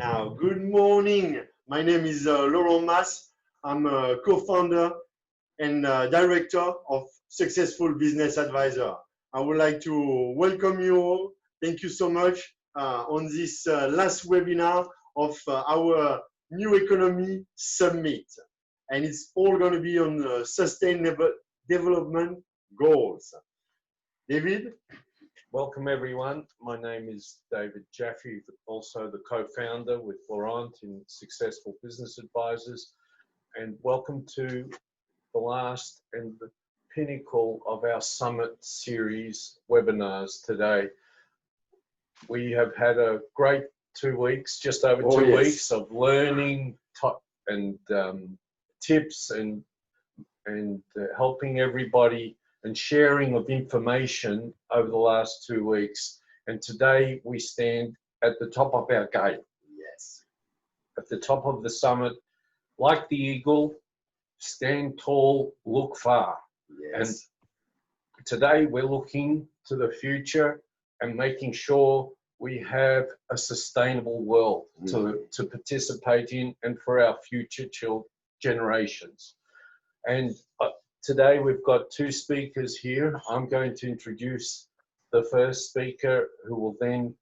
Now, good morning. My name is Laurent Mas. I'm a co-founder and director of Successful Business Advisor. I would like to welcome you all. Thank you so much on this last webinar of our New Economy Summit. And it's all going to be on sustainable development goals. David? Welcome everyone. My name is David Jaffe, also the co-founder with Laurent in Successful Business Advisors. And welcome to the last and the pinnacle of our Summit series webinars today. We have had a great 2 weeks, just over 2 weeks of learning and tips and helping everybody and sharing of information over the last 2 weeks. And today we stand at the top of our game. Yes. At the top of the summit, like the eagle, stand tall, look far. Yes. And today we're looking to the future and making sure we have a sustainable world to participate in and for our future generations. And today we've got two speakers here. I'm going to introduce the first speaker, who will then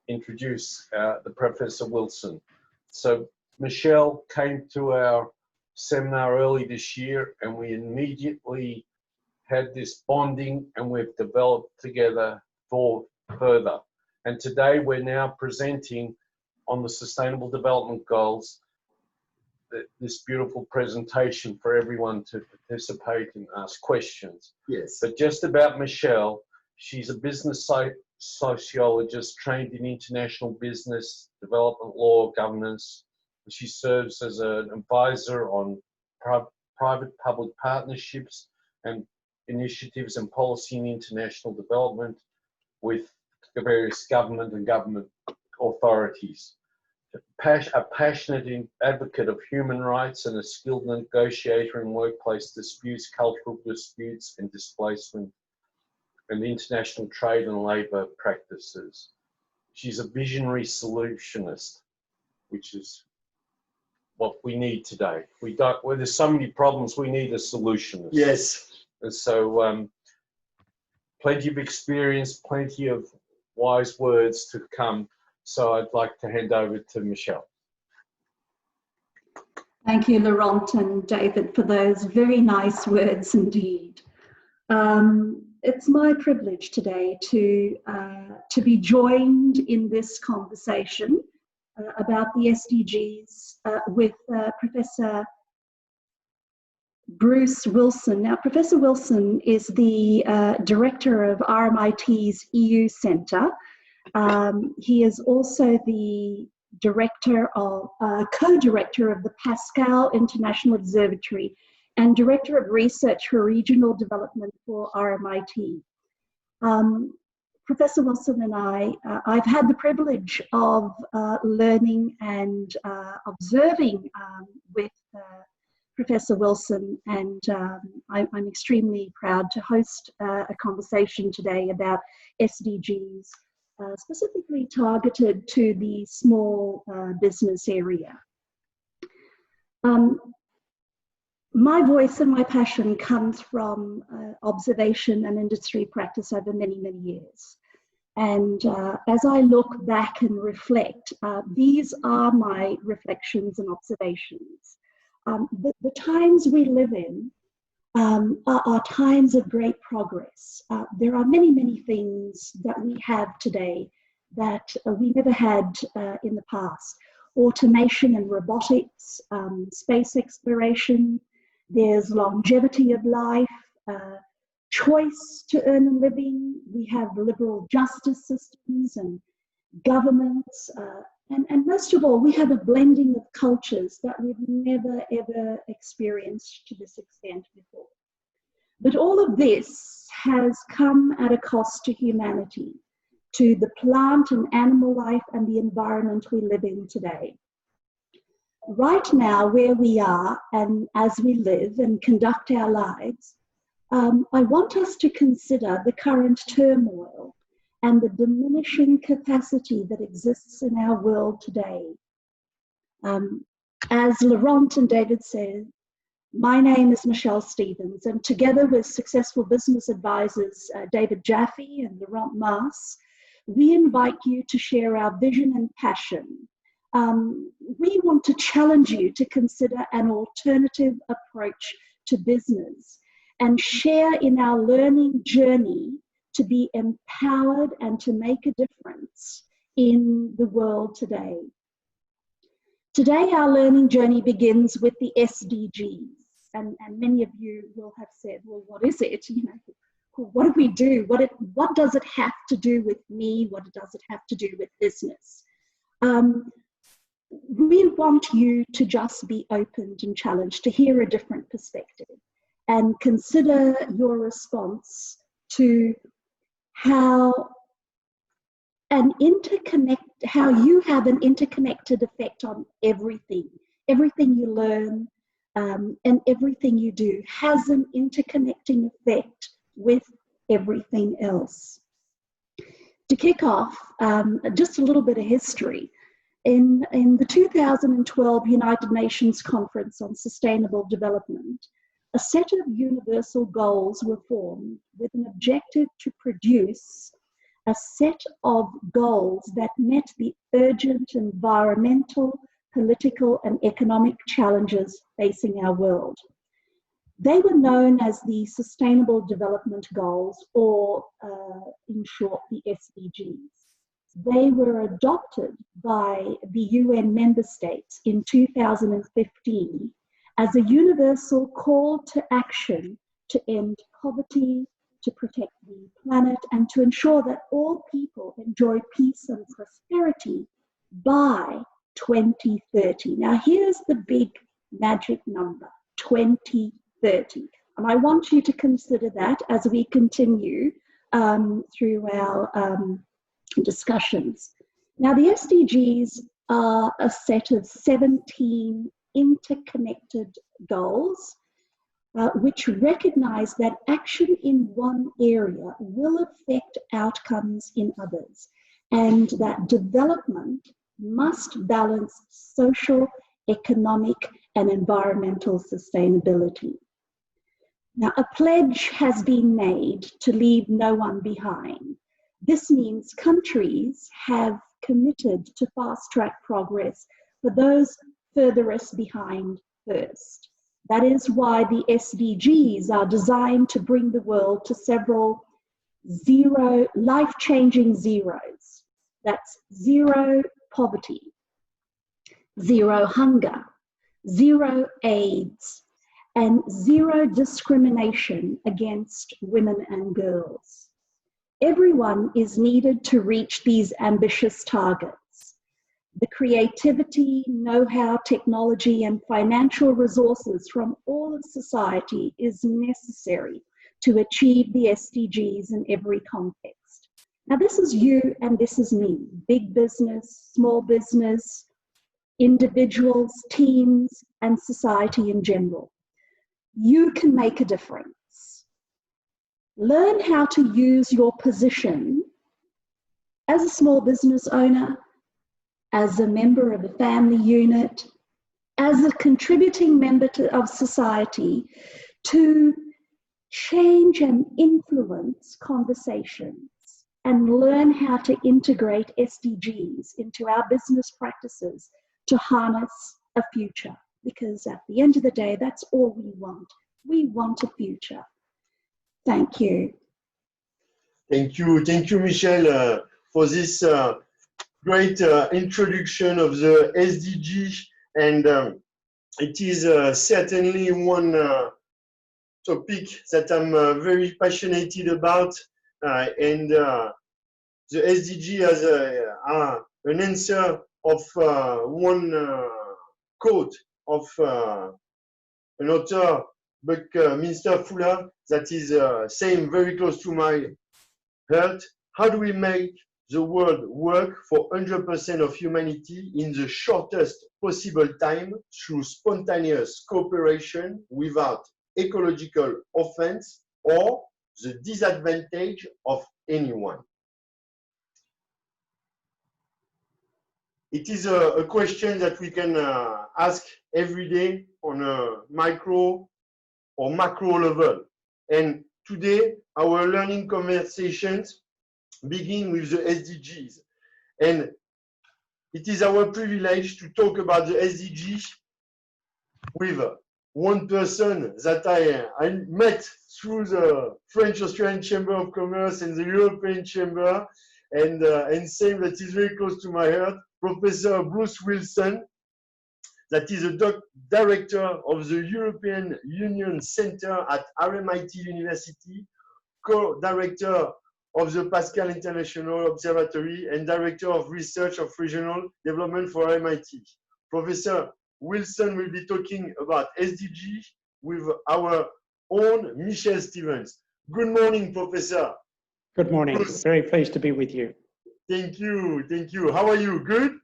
introduce the Professor Wilson. So Michel came to our seminar early this year and we immediately had this bonding and we've developed together for further. And today we're now presenting on the Sustainable Development Goals this beautiful presentation for everyone to participate and ask questions. Yes. But just about Michel, she's a business sociologist trained in international business, development law, governance. She serves as an advisor on private-public partnerships and initiatives and policy in international development with the various government and government authorities. A passionate advocate of human rights and a skilled negotiator in workplace disputes, cultural disputes and displacement, and international trade and labour practices. She's a visionary solutionist, which is what we need today. Well, there's so many problems, we need a solutionist. Yes. And so plenty of experience, plenty of wise words to come. So I'd like to hand over to Michel. Thank you, Laurent and David, for those very nice words indeed. It's my privilege today to be joined in this conversation about the SDGs with Professor Bruce Wilson. Now, Professor Wilson is the director of RMIT's EU Centre. He is also the co-director of the Pascal International Observatory and director of research for regional development for RMIT. Professor Wilson and I've had the privilege of learning and observing with Professor Wilson, and I'm extremely proud to host a conversation today about SDGs, specifically targeted to the small business area. My voice and my passion comes from observation and industry practice over many, many years. And as I look back and reflect, these are my reflections and observations. The times we live in are times of great progress. There are many, many things that we have today that we never had in the past. Automation and robotics, space exploration, there's longevity of life, choice to earn a living. We have liberal justice systems and governments. And most of all, we have a blending of cultures that we've never, ever experienced to this extent before. But all of this has come at a cost to humanity, to the plant and animal life and the environment we live in today. Right now, where we are and as we live and conduct our lives, I want us to consider the current turmoil and the diminishing capacity that exists in our world today. As Laurent and David said, my name is Michel Stevens, and together with successful business advisors David Jaffe and Laurent Mas, we invite you to share our vision and passion. We want to challenge you to consider an alternative approach to business and share in our learning journey to be empowered and to make a difference in the world today. Today, our learning journey begins with the SDGs. And many of you will have said, well, what is it? You know, what do we do? What does it have to do with me? What does it have to do with business? We want you to just be opened and challenged, to hear a different perspective and consider your response to how you have an interconnected effect on everything you learn, and everything you do has an interconnecting effect with everything else. To kick off, just a little bit of history. In the 2012 United Nations Conference on Sustainable Development, a set of universal goals were formed with an objective to produce a set of goals that met the urgent environmental, political, and economic challenges facing our world. They were known as the Sustainable Development Goals, or in short, the SDGs. They were adopted by the UN member states in 2015 as a universal call to action to end poverty, to protect the planet, and to ensure that all people enjoy peace and prosperity by 2030. Now, here's the big magic number, 2030. And I want you to consider that as we continue through our discussions. Now, the SDGs are a set of 17 interconnected goals which recognize that action in one area will affect outcomes in others, and that development must balance social, economic, and environmental sustainability. Now, a pledge has been made to leave no one behind. This means countries have committed to fast-track progress for those furthest behind first. That is why the SDGs are designed to bring the world to several life-changing zeros. That's zero poverty, zero hunger, zero AIDS, and zero discrimination against women and girls. Everyone is needed to reach these ambitious targets. The creativity, know-how, technology, and financial resources from all of society is necessary to achieve the SDGs in every context. Now, this is you and this is me, big business, small business, individuals, teams, and society in general. You can make a difference. Learn how to use your position as a small business owner, as a member of a family unit, as a contributing member of society, to change and influence conversations and learn how to integrate SDGs into our business practices to harness a future. Because at the end of the day, that's all we want. We want a future. Thank you. Thank you, Michel, for this great introduction of the SDG, and it is certainly one topic that I'm very passionate about, and the SDG has an answer of one quote of an author, Buckminster Fuller, that is saying very close to my heart: how do we make the world work for 100% of humanity in the shortest possible time through spontaneous cooperation without ecological offense or the disadvantage of anyone? It is a question that we can ask every day on a micro or macro level. And today, our learning conversations begin with the SDGs. And it is our privilege to talk about the SDGs with one person that I met through the French-Australian Chamber of Commerce and the European Chamber, and same that is very close to my heart, Professor Bruce Wilson, that is a director of the European Union Center at RMIT University, co-director of the Pascal International Observatory, and director of research of regional development for RMIT. Professor Wilson will be talking about SDG with our own Michel Stevens. Good morning, Professor. Good morning. Bruce. Very pleased to be with you. Thank you. Thank you. How are you? Good?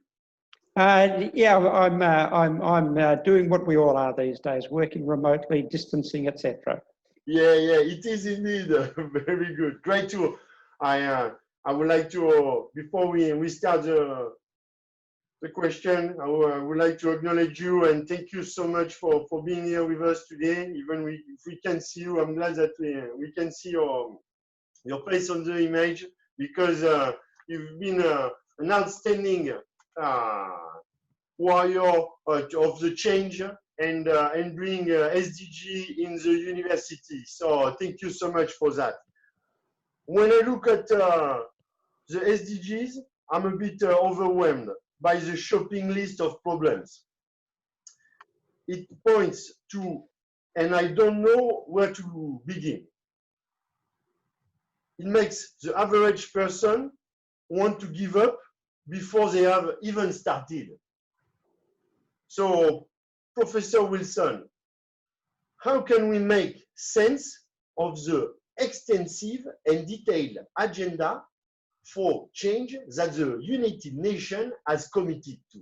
Yeah, I'm doing what we all are these days, working remotely, distancing, etc. Yeah, it is indeed very good. Great to. I would like to before we start the question, I would like to acknowledge you and thank you so much for being here with us today. Even if we can see you, I'm glad that we can see your face on the image, because you've been an outstanding warrior of the change and bring SDG in the university. So thank you so much for that. When I look at the SDGs, I'm a bit overwhelmed by the shopping list of problems. It points to, and I don't know where to begin. It makes the average person want to give up before they have even started. So, Professor Wilson, how can we make sense of the extensive and detailed agenda for change that the United Nations has committed to?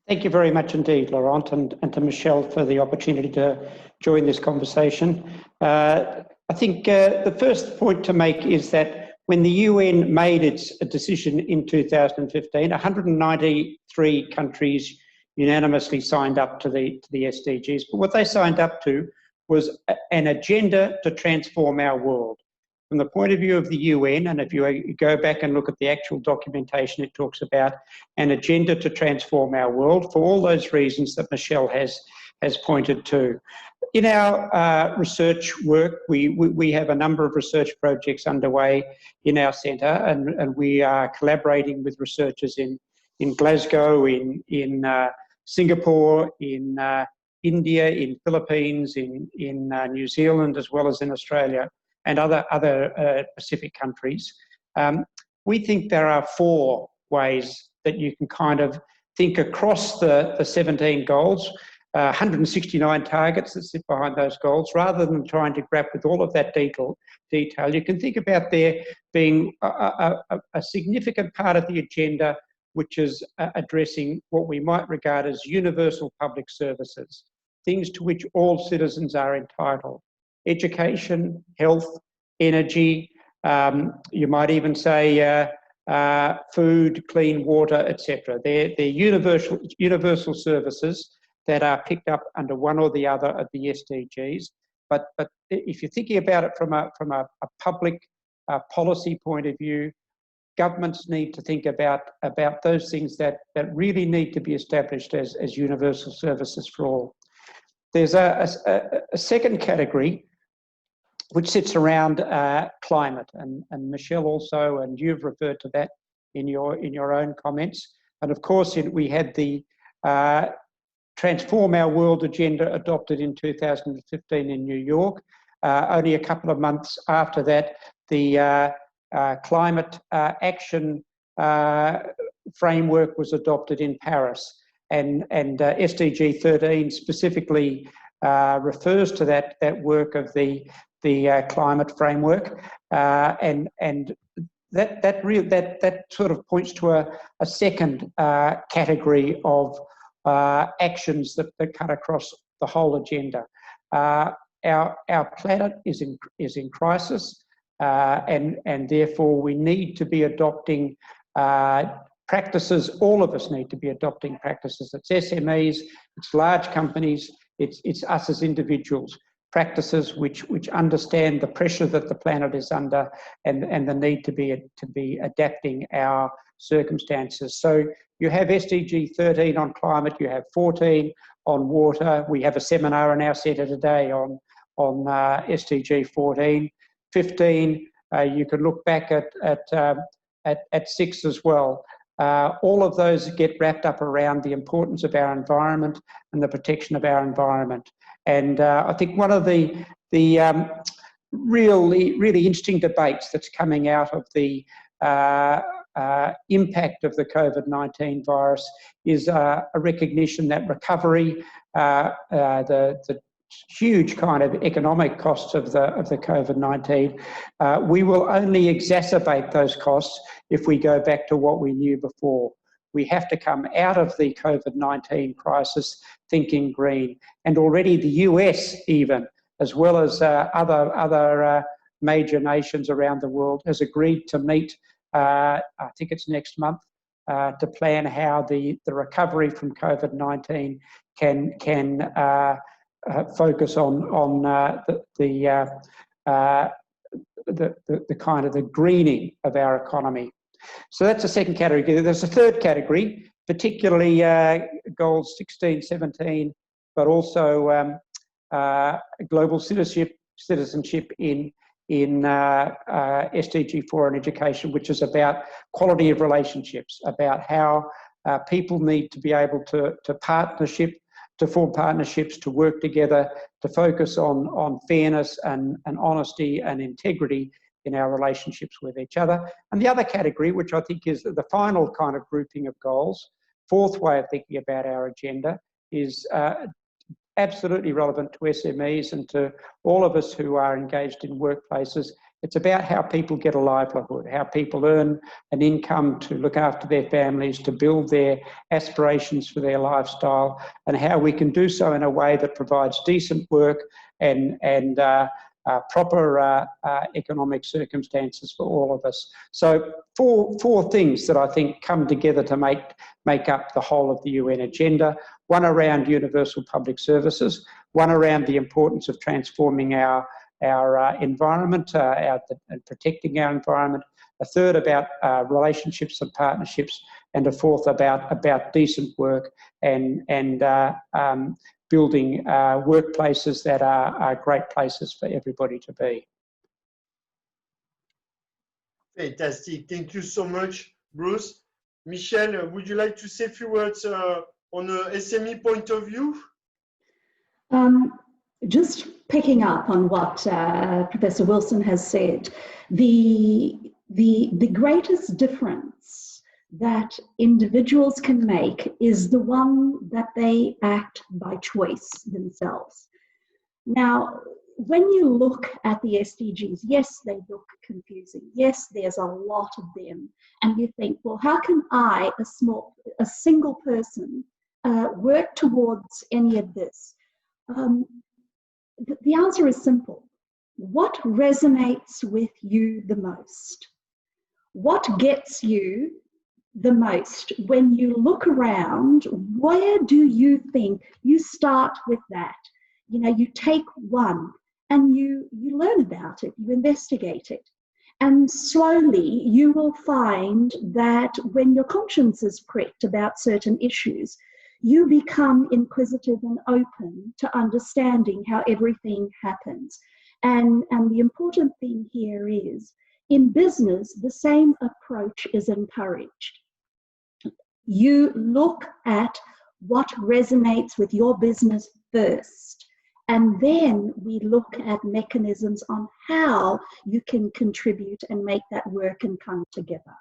Thank you very much indeed, Laurent, and to Michel for the opportunity to join this conversation. I think the first point to make is that when the UN made its decision in 2015, 193 countries unanimously signed up to the SDGs. But what they signed up to was an agenda to transform our world. From the point of view of the UN, and if you go back and look at the actual documentation, it talks about an agenda to transform our world for all those reasons that Michel has pointed to. In our research work, we have a number of research projects underway in our centre, and we are collaborating with researchers in Glasgow, in Singapore, in India, in Philippines, in New Zealand, as well as in Australia and other Pacific countries. We think there are 4 ways that you can kind of think across the 17 goals, 169 targets that sit behind those goals. Rather than trying to grab with all of that detail, you can think about there being a significant part of the agenda which is addressing what we might regard as universal public services, things to which all citizens are entitled. Education, health, energy, you might even say food, clean water, etc. They're universal services that are picked up under one or the other of the SDGs. But if you're thinking about it from a public policy point of view, governments need to think about those things that really need to be established as universal services for all. There's a second category which sits around climate, and Michel also, and you've referred to that in your own comments. And of course, we had the Transform Our World agenda adopted in 2015 in New York. Only a couple of months after that, the climate action framework was adopted in Paris, and SDG 13 specifically refers to that work of the climate framework, and that sort of points to a second category of actions that cut across the whole agenda. Our planet is in crisis, and therefore we need to be adopting practices, all of us need to be adopting practices. It's SMEs, it's large companies, it's us as individuals. Practices which understand the pressure that the planet is under and the need to be adapting our circumstances. So you have SDG 13 on climate, you have 14 on water. We have a seminar in our centre today on SDG 14. 15, you could look back at 6 as well. All of those get wrapped up around the importance of our environment and the protection of our environment. And I think one of the really interesting debates that's coming out of the impact of the COVID-19 virus is a recognition that recovery, the huge kind of economic costs of the COVID-19, we will only exacerbate those costs if we go back to what we knew before. We have to come out of the COVID-19 crisis thinking green. And already the US even, as well as other major nations around the world, has agreed to meet, I think it's next month, to plan how the recovery from COVID-19 can focus on the kind of the greening of our economy. So that's the second category. There's a third category, particularly goals 16, 17, but also global citizenship in SDG 4 and education, which is about quality of relationships, about how people need to be able to form partnerships, to work together, to focus on fairness and honesty and integrity in our relationships with each other. And the other category, which I think is the final kind of grouping of goals, fourth way of thinking about our agenda, is absolutely relevant to SMEs and to all of us who are engaged in workplaces. It's about how people get a livelihood, how people earn an income to look after their families, to build their aspirations for their lifestyle, and how we can do so in a way that provides decent work and proper economic circumstances for all of us. So four things that I think come together to make up the whole of the UN agenda. One around universal public services, one around the importance of transforming our environment and protecting our environment, a third about relationships and partnerships, and a fourth about decent work and building workplaces that are great places for everybody to be. Fantastic. Thank you so much, Bruce. Michel, would you like to say a few words on a SME point of view? Just picking up on what Professor Wilson has said, the greatest difference that individuals can make is the one that they act by choice themselves. Now, when you look at the SDGs, yes, they look confusing. Yes, there's a lot of them. And you think, well, how can I, a single person, work towards any of this? The answer is simple. What resonates with you the most? What gets you the most? When you look around, where do you think you start with that? You know, you take one and you learn about it, you investigate it. And slowly you will find that when your conscience is pricked about certain issues, you become inquisitive and open to understanding how everything happens. And the important thing here is, in business, the same approach is encouraged. You look at what resonates with your business first, and then we look at mechanisms on how you can contribute and make that work and come together.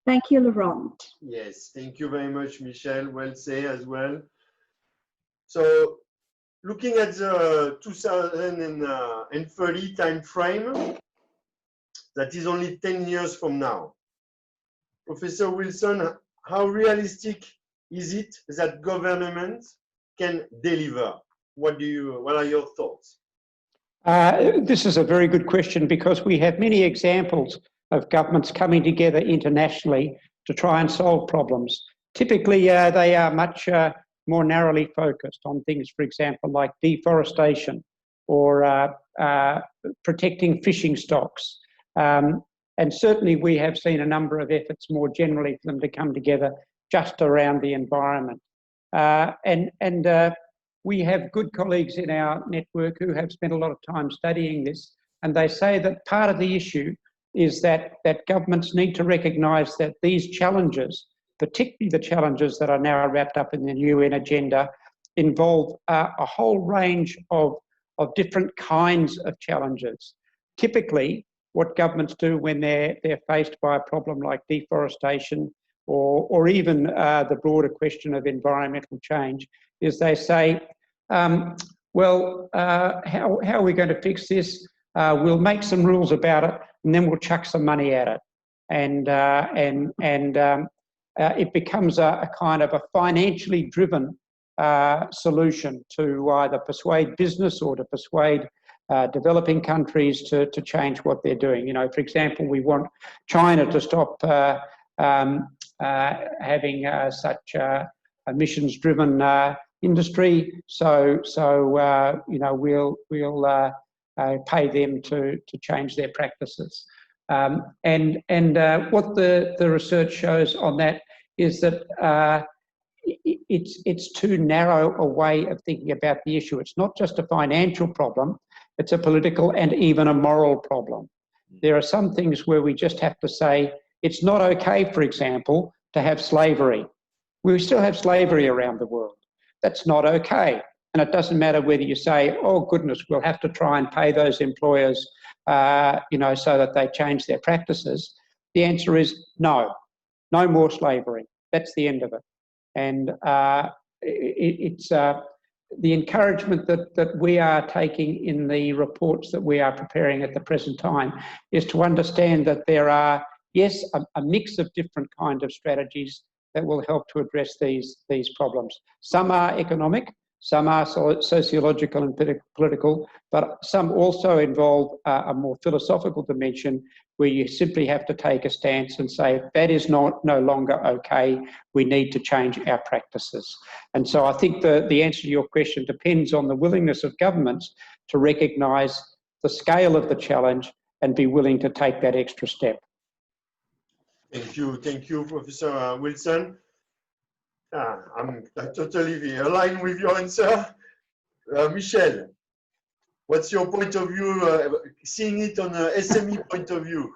Thank you, Laurent. Yes, thank you very much, Michel. Well said as well. So, looking at the 2030 time frame, that is only 10 years from now. Professor Wilson, how realistic is it that government can deliver? What are your thoughts? This is a very good question, because we have many examples of governments coming together internationally to try and solve problems. Typically, they are much more narrowly focused on things, for example, like deforestation or protecting fishing stocks. And certainly we have seen a number of efforts more generally for them to come together just around the environment. We have good colleagues in our network who have spent a lot of time studying this, and they say that part of the issue is that governments need to recognise that these challenges, particularly the challenges that are now wrapped up in the UN agenda, involve a whole range of different kinds of challenges. Typically, what governments do when they're faced by a problem like deforestation or even the broader question of environmental change is they say, how are we going to fix this? We'll make some rules about it, and then we'll chuck some money at it. And it becomes a kind of a financially driven solution to either persuade business or to persuade developing countries to change what they're doing. You know, for example, we want China to stop having such emissions-driven industry, so you know, we'll pay them to change their practices. What the research shows on that is that it's too narrow a way of thinking about the issue. It's not just a financial problem, it's a political and even a moral problem. There are some things where we just have to say, it's not okay, for example, to have slavery. We still have slavery around the world. That's not okay. And it doesn't matter whether you say, oh goodness, we'll have to try and pay those employers, you know, so that they change their practices. The answer is no, no more slavery. That's the end of it. And it's the encouragement that we are taking in the reports that we are preparing at the present time is to understand that there are, yes, a mix of different kinds of strategies that will help to address these problems. Some are economic, some are sociological and political, but some also involve a more philosophical dimension where you simply have to take a stance and say, that is no longer okay, we need to change our practices. And so I think the answer to your question depends on the willingness of governments to recognise the scale of the challenge and be willing to take that extra step. Thank you, Professor Wilson. I'm totally aligned with your answer. Michel, what's your point of view, seeing it on a SME point of view?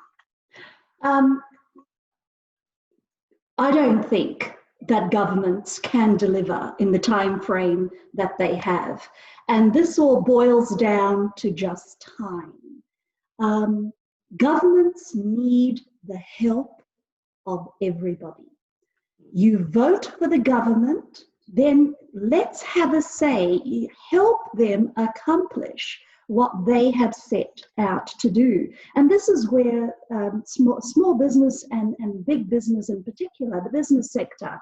I don't think that governments can deliver in the time frame that they have. And this all boils down to just time. Governments need the help of everybody. You vote for the government, then let's have a say, help them accomplish what they have set out to do. And this is where small business and big business in particular, the business sector,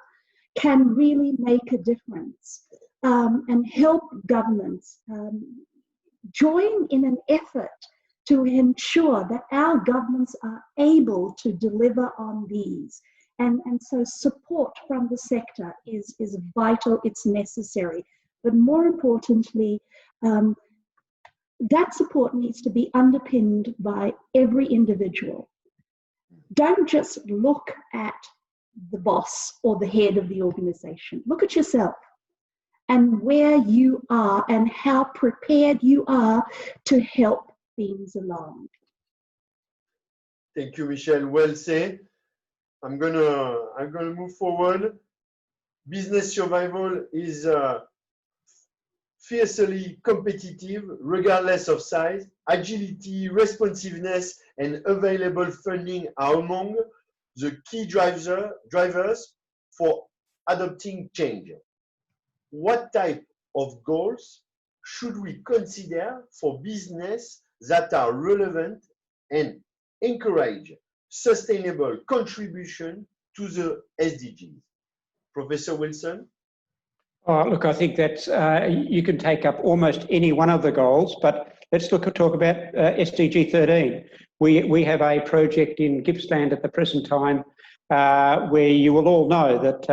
can really make a difference and help governments join in an effort to ensure that our governments are able to deliver on these. And so support from the sector is vital, it's necessary. But more importantly, that support needs to be underpinned by every individual. Don't just look at the boss or the head of the organization. Look at yourself and where you are and how prepared you are to help things along. Thank you, Michel. Well said. I'm gonna move forward. Business survival is fiercely competitive, regardless of size. Agility, responsiveness, and available funding are among the key drivers for adopting change. What type of goals should we consider for business that are relevant and encourage sustainable contribution to the SDGs? Professor Wilson? Look, I think that's, you can take up almost any one of the goals, but let's talk about SDG 13. We have a project in Gippsland at the present time where you will all know that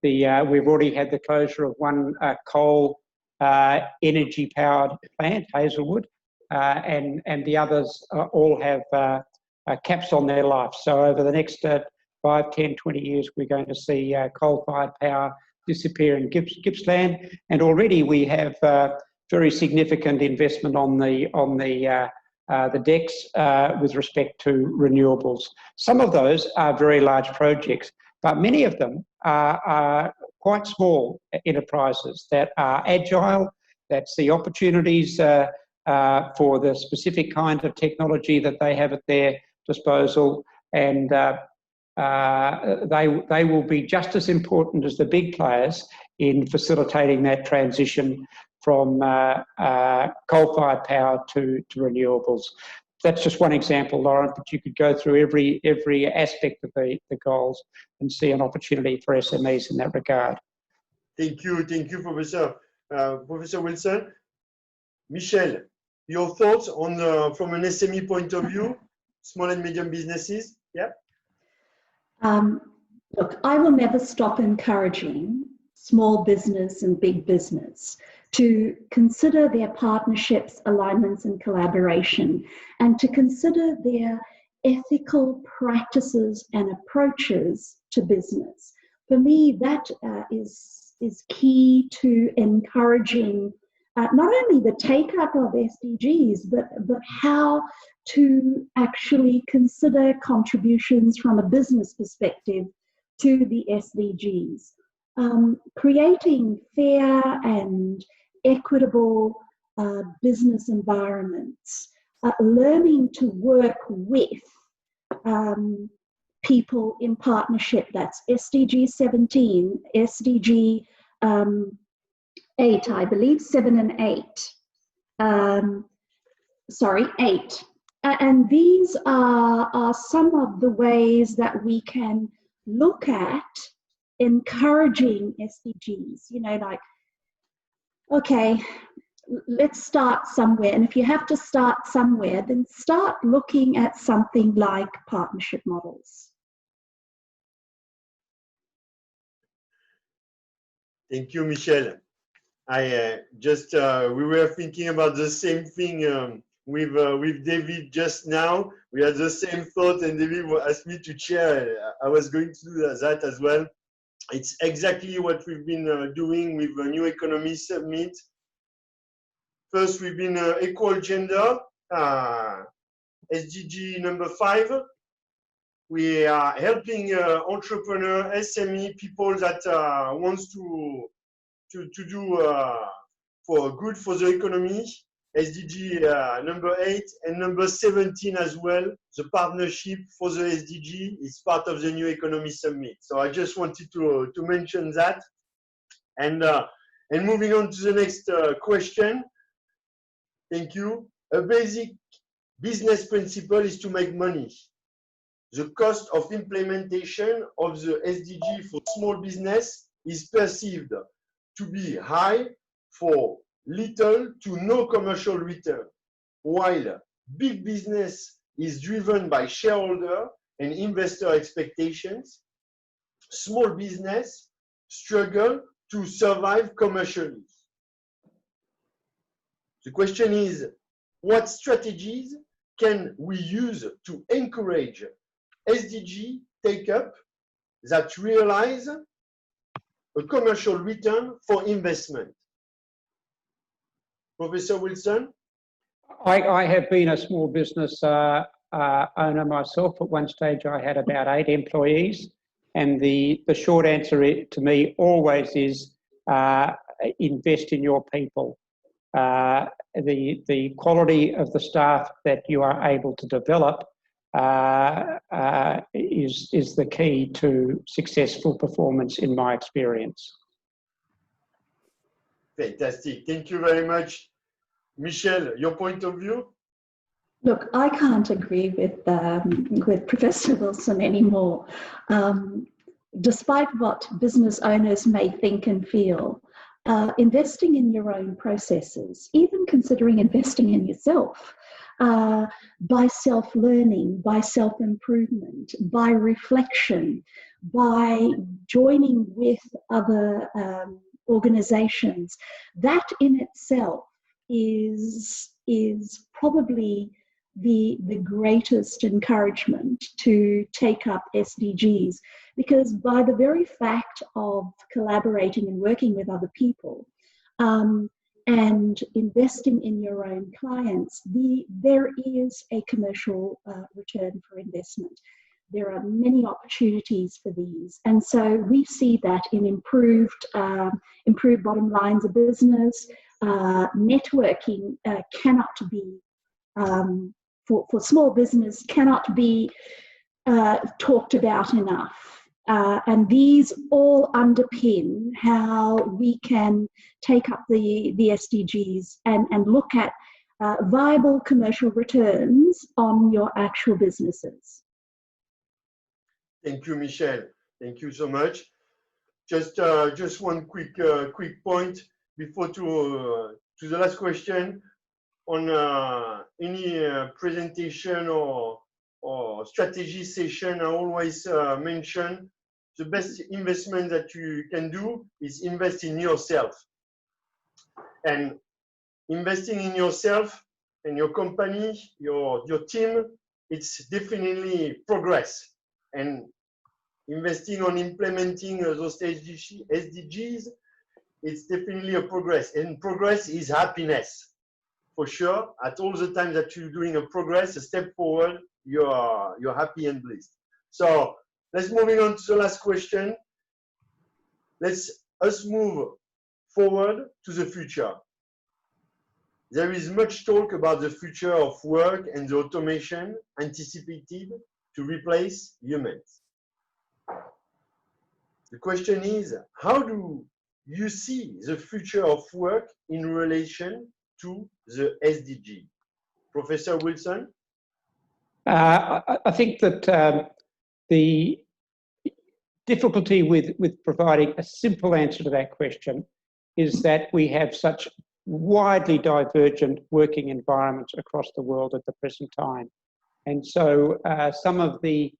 we've already had the closure of one coal energy-powered plant, Hazelwood, and the others all have caps on their life. So over the next 5, 10, 20 years, we're going to see coal-fired power disappear in Gippsland, and already we have very significant investment on the decks with respect to renewables. Some of those are very large projects, but many of them are quite small enterprises that are agile, that see opportunities for the specific kind of technology that they have at their disposal, and they will be just as important as the big players in facilitating that transition from coal-fired power to renewables. That's just one example, Laurent, but you could go through every aspect of the goals and see an opportunity for SMEs in that regard. Thank you, Professor. Professor Wilson. Michel, your thoughts on from an SME point of view, small and medium businesses? Yeah. Look, I will never stop encouraging small business and big business to consider their partnerships, alignments, and collaboration, and to consider their ethical practices and approaches to business. For me, that is key to encouraging not only the take-up of SDGs, but how to actually consider contributions from a business perspective to the SDGs. Creating fair and equitable business environments, learning to work with people in partnership. That's SDG 17, SDG 8, I believe, 7 and 8. 8. And these are some of the ways that we can look at encouraging SDGs, you know, like, okay, let's start somewhere. And if you have to start somewhere, then start looking at something like partnership models. Thank you, Michel. I just, we were thinking about the same thing with David just now. We had the same thought, and David asked me to chair. I was going to do that as well. It's exactly what we've been doing with the New Economy Summit. First, we've been equal gender, SDG number 5. We are helping entrepreneur, SME, people that wants to do for good for the economy. SDG number 8 and number 17 as well. The partnership for the SDG is part of the New Economy Summit. So I just wanted to mention that. And moving on to the next question. Thank you. A basic business principle is to make money. The cost of implementation of the SDG for small business is perceived to be high for little to no commercial return, while big business is driven by shareholder and investor expectations. Small business struggle to survive commercially. The question is, what strategies can we use to encourage SDG take-up that realize a commercial return for investment? Professor Wilson? I have been a small business owner myself. At one stage, I had about 8 employees. And the short answer to me always is invest in your people. The quality of the staff that you are able to develop is the key to successful performance in my experience. Fantastic. Thank you very much. Michel, your point of view? Look, I can't agree with Professor Wilson anymore. Despite what business owners may think and feel, investing in your own processes, even considering investing in yourself, by self-learning, by self-improvement, by reflection, by joining with other organizations. That in itself is probably the greatest encouragement to take up SDGs, because by the very fact of collaborating and working with other people and investing in your own clients, there is a commercial return for investment. There are many opportunities for these, and so we see that in improved bottom lines of business. Networking cannot be for small business cannot be talked about enough, and these all underpin how we can take up the SDGs and look at viable commercial returns on your actual businesses. Thank you, Michel. Thank you so much. Just one quick point before to the last question on any presentation or strategy session. I always mention the best investment that you can do is invest in yourself. And investing in yourself and your company, your team, it's definitely progress. And investing on implementing those SDGs, it's definitely a progress. And progress is happiness, for sure. At all the time that you're doing a progress, a step forward, you're happy and blessed. So let's moving on to the last question. Let's move forward to the future. There is much talk about the future of work and the automation anticipated to replace humans. The question is, how do you see the future of work in relation to the SDG? Professor Wilson? I think that the difficulty with providing a simple answer to that question is that we have such widely divergent working environments across the world at the present time. And so some of the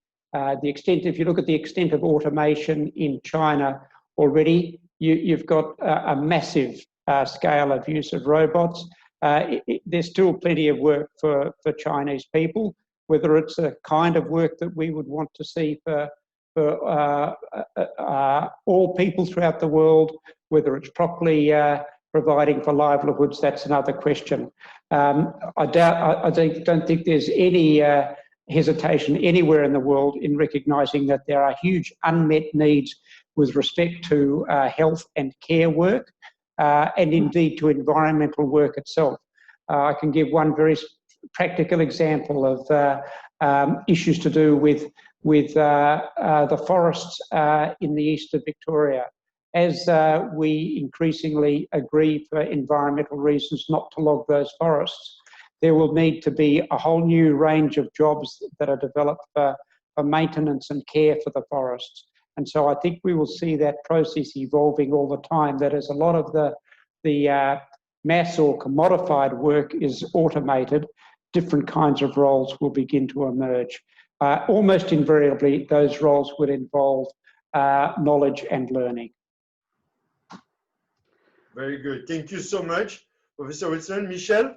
extent, if you look at the extent of automation in China already, you've got a massive scale of use of robots. There's still plenty of work for Chinese people, whether it's a kind of work that we would want to see for all people throughout the world, whether it's properly providing for livelihoods, that's another question. I don't think there's any hesitation anywhere in the world in recognising that there are huge unmet needs with respect to health and care work, and indeed to environmental work itself. I can give one very practical example of issues to do with the forests in the east of Victoria. As we increasingly agree for environmental reasons not to log those forests, there will need to be a whole new range of jobs that are developed for maintenance and care for the forests. And so I think we will see that process evolving all the time, that as a lot of the mass or commodified work is automated, different kinds of roles will begin to emerge. Almost invariably, those roles would involve knowledge and learning. Very good. Thank you so much, Professor Wilson. Michel?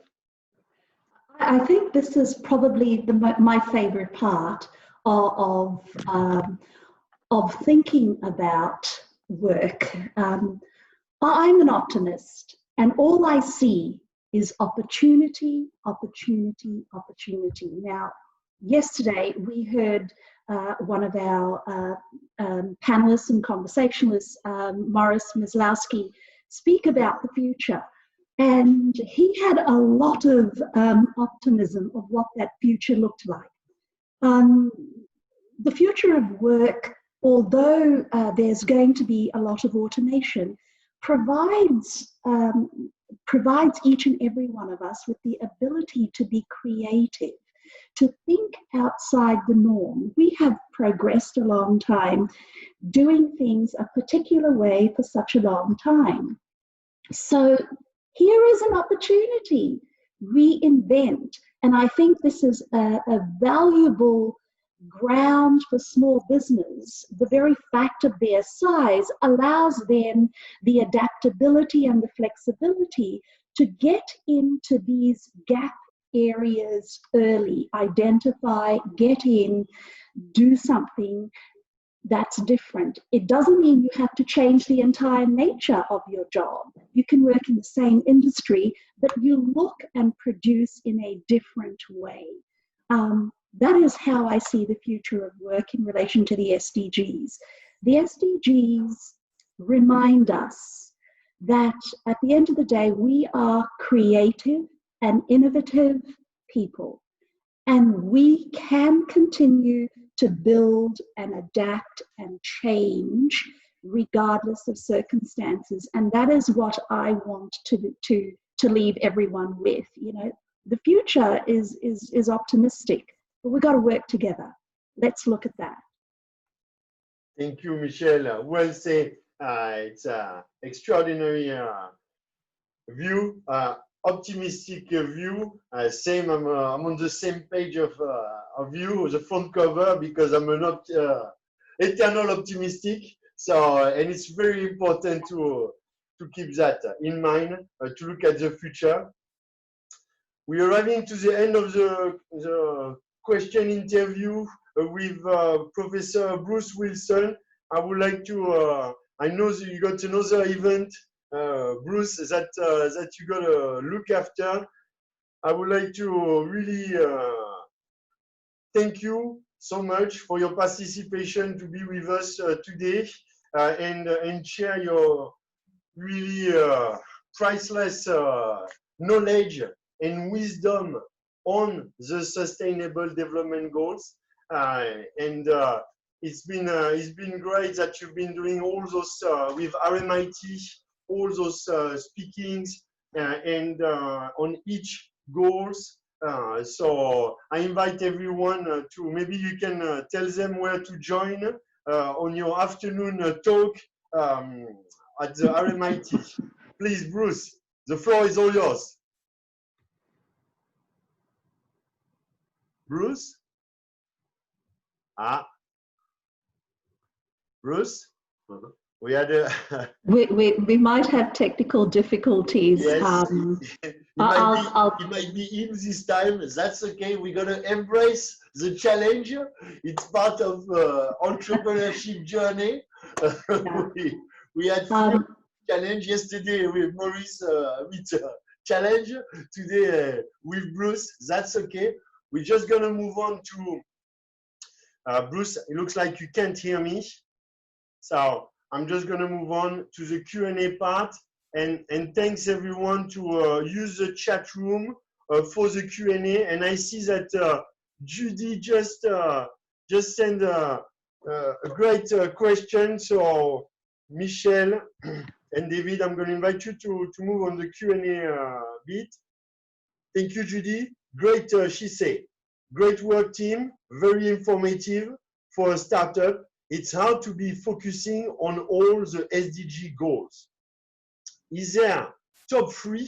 I think this is probably my favorite part of thinking about work. I'm an optimist, and all I see is opportunity, opportunity, opportunity. Now, yesterday we heard one of our panelists and conversationalists, Maurice Myslowski, speak about the future. And he had a lot of optimism of what that future looked like. The future of work, although there's going to be a lot of automation, provides each and every one of us with the ability to be creative, to think outside the norm. We have progressed a long time doing things a particular way for such a long time. So here is an opportunity. Reinvent And I think this is a valuable ground for small business. The very fact of their size allows them the adaptability and the flexibility to get into these gap areas early, identify, get in, do something that's different. It doesn't mean you have to change the entire nature of your job. You can work in the same industry, but you look and produce in a different way. That is how I see the future of work in relation to the SDGs. The SDGs remind us that at the end of the day, we are creative and innovative people, and we can continue to build and adapt and change regardless of circumstances. And that is what I want to leave everyone with. You know, the future is optimistic, but we've got to work together. Let's look at that. Thank you, Michel. Well said. It's an extraordinary view, optimistic view. Same, I'm on the same page of you, the front cover, because I'm an eternal optimistic. So, and it's very important to keep that in mind, to look at the future. We are arriving to the end of the question interview with Professor Bruce Wilson. I would like to, I know that you got another event, Bruce, that you got to look after. I would like to really thank you so much for your participation to be with us today and share your really priceless knowledge and wisdom on the Sustainable Development Goals. It's been great that you've been doing all those with RMIT, all those speakings and on each goals. So I invite everyone to, maybe you can tell them where to join on your afternoon talk at the RMIT. Please, Bruce, the floor is all yours. Bruce? Bruce? We had a we might have technical difficulties. Yes, it might be him this time. That's okay. We're gonna embrace the challenge. It's part of entrepreneurship journey. Yeah. we had challenge yesterday with Maurice with challenge. Today with Bruce. That's okay. We're just gonna move on to Bruce. It looks like you can't hear me, so I'm just going to move on to the Q&A part, and thanks everyone to use the chat room for the Q&A. And I see that Judy just sent a great question. So Michel and David, I'm going to invite you to move on the Q&A bit. Thank you, Judy. Great, she said. Great work, team. Very informative for a startup. It's hard to be focusing on all the SDG goals. Is there top 3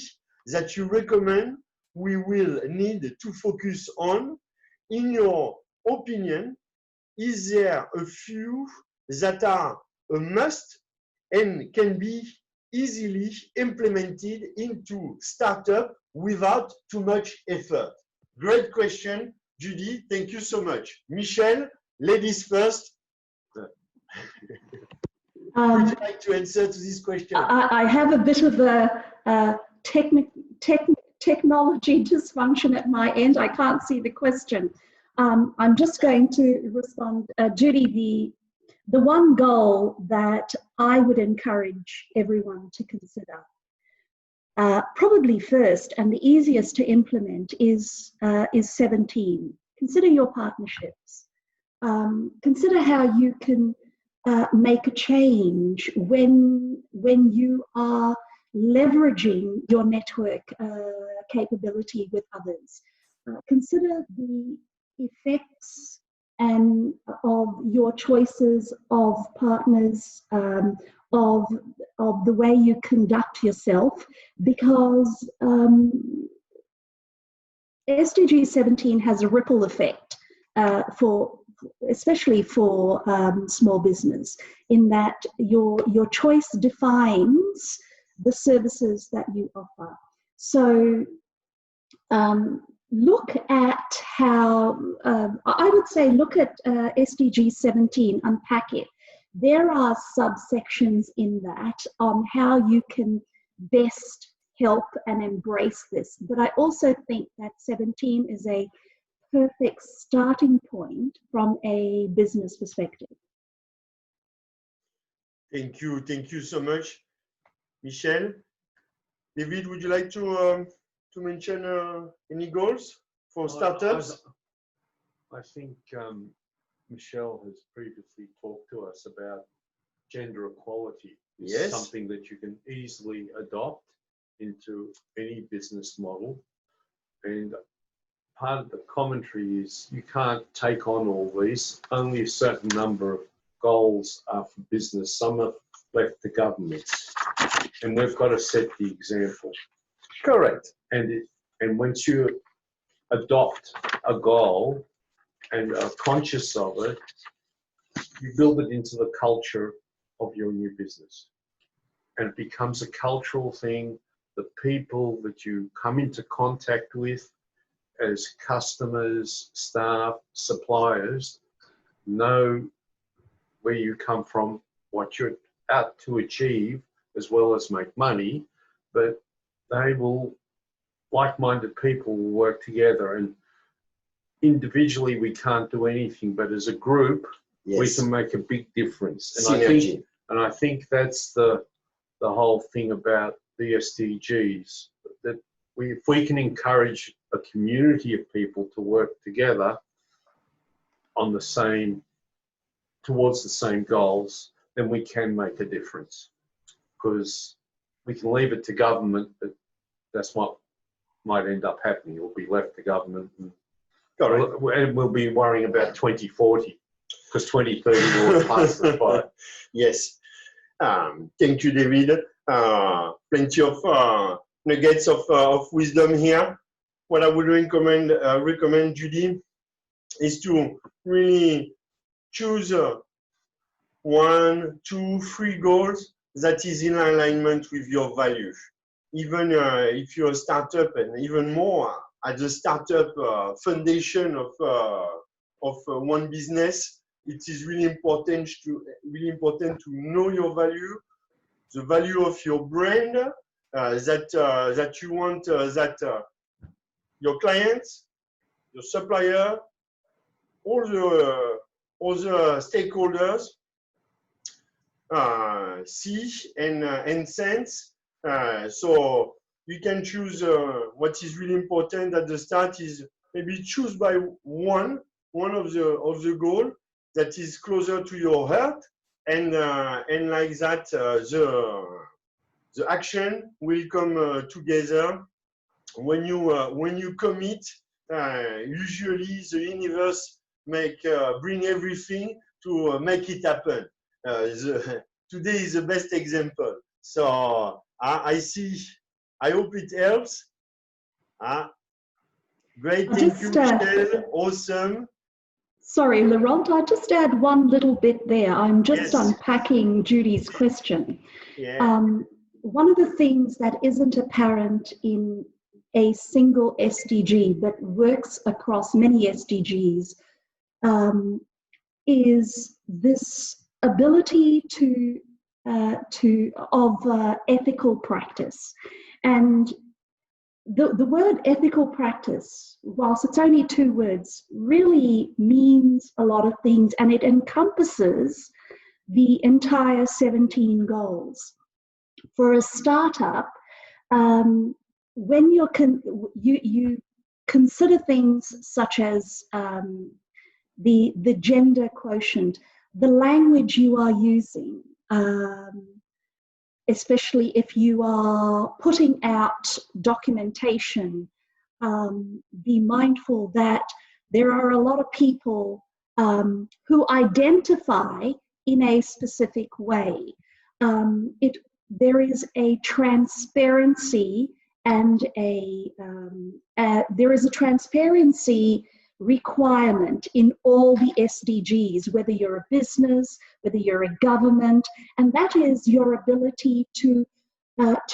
that you recommend we will need to focus on? In your opinion, is there a few that are a must and can be easily implemented into startup without too much effort? Great question, Judy. Thank you so much. Michel, ladies first. Would you like to answer to this question? I have a bit of a technology dysfunction at my end. I can't see the question. I'm just going to respond. Judy, the one goal that I would encourage everyone to consider, probably first and the easiest to implement, is 17. Consider your partnerships. Consider how you can make a change when you are leveraging your network capability with others. Consider the effects of your choices of partners, of the way you conduct yourself, because SDG 17 has a ripple effect especially for small business, in that your choice defines the services that you offer. So look at how, I would say, look at SDG 17, unpack it. There are subsections in that on how you can best help and embrace this. But I also think that 17 is a perfect starting point from a business perspective. Thank you so much, Michel. David, would you like to mention any goals for startups? I think Michel has previously talked to us about gender equality. It's something that you can easily adopt into any business model. And part of the commentary is you can't take on all these. Only a certain number of goals are for business. Some are left to governments. And we've got to set the example. Correct. And once you adopt a goal and are conscious of it, you build it into the culture of your new business. And it becomes a cultural thing. The people that you come into contact with as customers, staff, suppliers, know where you come from, what you're out to achieve, as well as make money, but they will, like-minded people will work together, and individually we can't do anything, but as a group, we can make a big difference. And I think that's the whole thing about the SDGs, that if we can encourage a community of people to work together on towards the same goals, then we can make a difference. Because we can leave it to government, but that's what might end up happening. It will be left to government, and we'll be worrying about 2040, because 2030 will have passed us by. Yes. Thank you, David. Plenty of nuggets of wisdom here. What I would recommend, Judy, is to really choose 1, 2, 3 goals that is in alignment with your values. Even if you're a startup, and even more as a startup foundation of one business, it is really important to know your value, the value of your brand, that you want that your clients, your supplier, all the stakeholders see and sense. So you can choose what is really important at the start is maybe choose by one of the goal that is closer to your heart, and like that the action will come together. When you commit, usually the universe bring everything to make it happen. Today is the best example. So I hope it helps. Great, thank you, Michel. Awesome. Sorry, Laurent, I'll just add one little bit there. I'm just unpacking Judy's question. Yeah. One of the things that isn't apparent in a single SDG but works across many SDGs is this ability of ethical practice. And the word ethical practice, whilst it's only 2 words, really means a lot of things, and it encompasses the entire 17 goals. For a startup, when you consider things such as the gender quotient, the language you are using, especially if you are putting out documentation, be mindful that there are a lot of people who identify in a specific way. There is a transparency and there is a transparency requirement in all the SDGs, whether you're a business, whether you're a government, and that is your ability to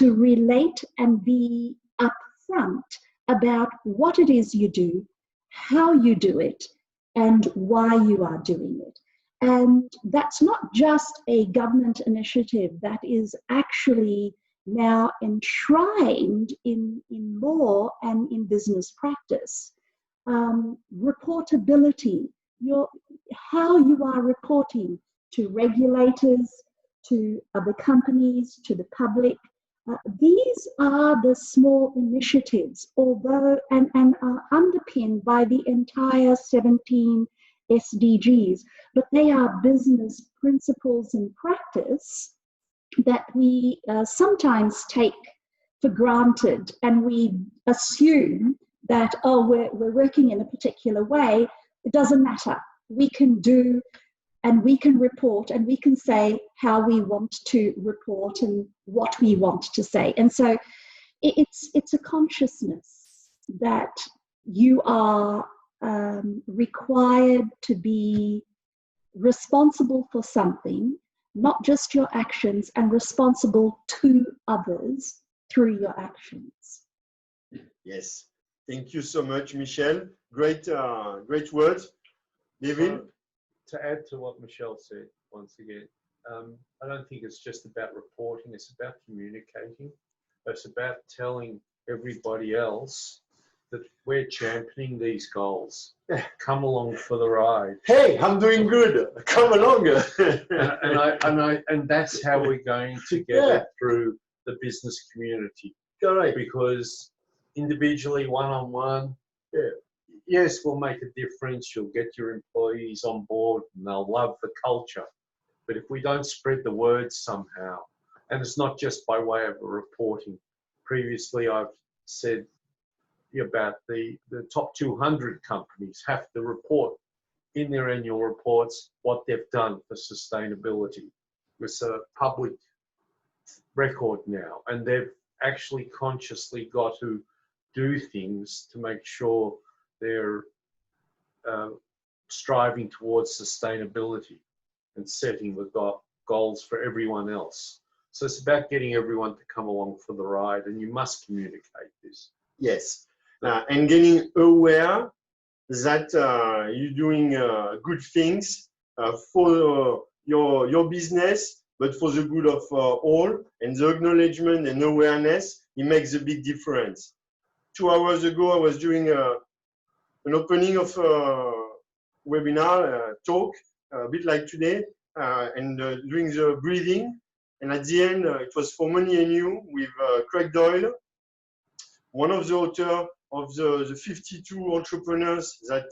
relate and be upfront about what it is you do, how you do it, and why you are doing it. And that's not just a government initiative, that is actually now enshrined in law and in business practice. Reportability, how you are reporting to regulators, to other companies, to the public. These are the small initiatives, although and are underpinned by the entire 17 SDGs, but they are business principles and practice that we sometimes take for granted, and we assume that, oh, we're working in a particular way. It doesn't matter. We can do and we can report and we can say how we want to report and what we want to say. And so it's a consciousness that you are required to be responsible for something, not just your actions, and responsible to others through your actions. Yes. Thank you so much, Michel. Great words. David? To add to what Michel said, once again, I don't think it's just about reporting, it's about communicating. It's about telling everybody else that we're championing these goals. Come along for the ride. Hey, I'm doing good. Come along. and that's how we're going to get it through the business community. Correct. Because individually, one-on-one, yes, we'll make a difference. You'll get your employees on board and they'll love the culture. But if we don't spread the word somehow, and it's not just by way of reporting. Previously, I've said about the top 200 companies have to report in their annual reports what they've done for sustainability. It's a public record now, and they've actually consciously got to do things to make sure they're striving towards sustainability and setting the goals for everyone else. So it's about getting everyone to come along for the ride, and you must communicate this. Yes, and getting aware that you're doing good things for your business, but for the good of all, and the acknowledgement and awareness, it makes a big difference. 2 hours ago, I was doing an opening of a webinar talk, a bit like today, and doing the breathing. And at the end, it was for Money and You with Craig Doyle, one of the authors of the 52 entrepreneurs that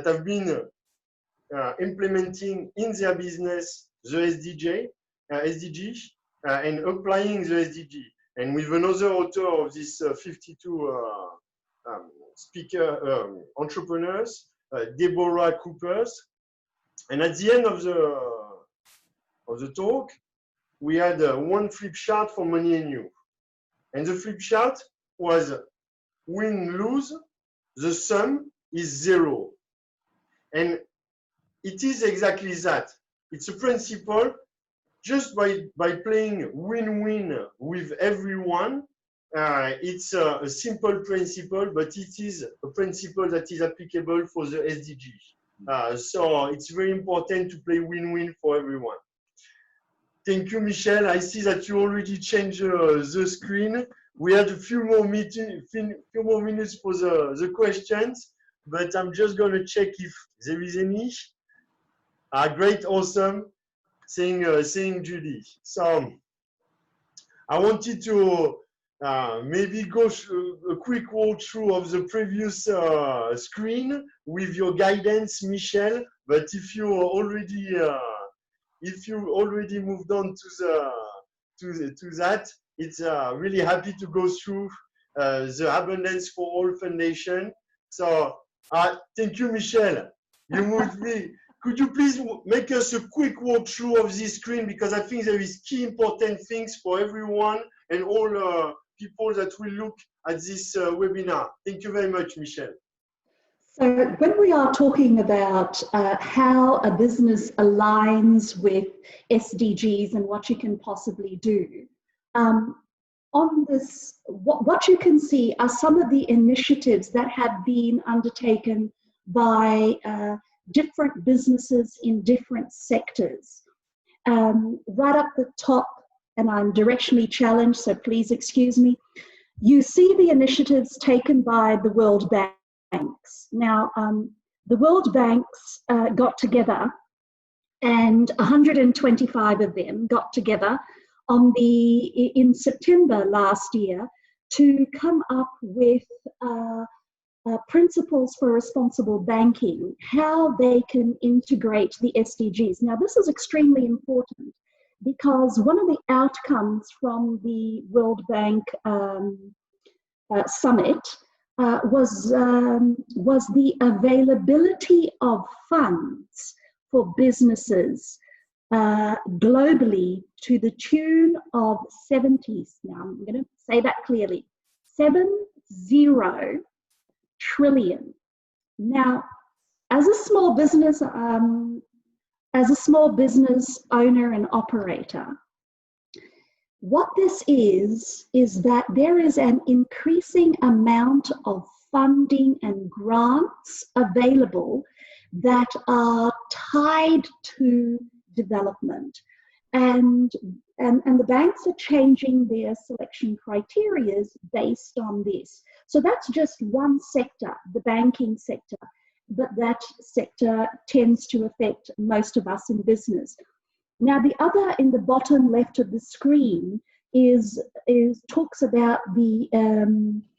have been implementing in their business the SDG and applying the SDG. And with another author of this 52 entrepreneurs, Deborah Coopers. And at the end of the talk, we had one flip chart for Money and You. And the flip chart was win-lose, the sum is 0. And it is exactly that. It's a principle. Just by playing win-win with everyone, it's a simple principle, but it is a principle that is applicable for the SDG. So it's very important to play win-win for everyone. Thank you, Michel. I see that you already changed the screen. We had a few more minutes for the questions, but I'm just going to check if there is any. Great, awesome. Saying Judy. So I wanted to maybe go a quick walkthrough of the previous screen with your guidance, Michel. But if you already moved on to that, it's really happy to go through the Abundance for All Foundation. So thank you, Michel. You moved me. Could you please make us a quick walkthrough of this screen, because I think there is key important things for everyone and all people that will look at this webinar? Thank you very much, Michel. So when we are talking about how a business aligns with SDGs and what you can possibly do, on this, what you can see are some of the initiatives that have been undertaken by different businesses in different sectors. Right up the top, and I'm directionally challenged, so please excuse me, you see the initiatives taken by the World Banks. Now, the World Banks got together, and 125 of them got together in September last year to come up with principles for responsible banking, how they can integrate the SDGs. Now, this is extremely important because one of the outcomes from the World Bank summit was the availability of funds for businesses globally to the tune of 70, now I'm going to say that clearly, 70 trillion. Now, as a small business owner and operator, what this is that there is an increasing amount of funding and grants available that are tied to development. And the banks are changing their selection criteria based on this. So that's just one sector, the banking sector, but that sector tends to affect most of us in business. Now, the other in the bottom left of the screen talks about the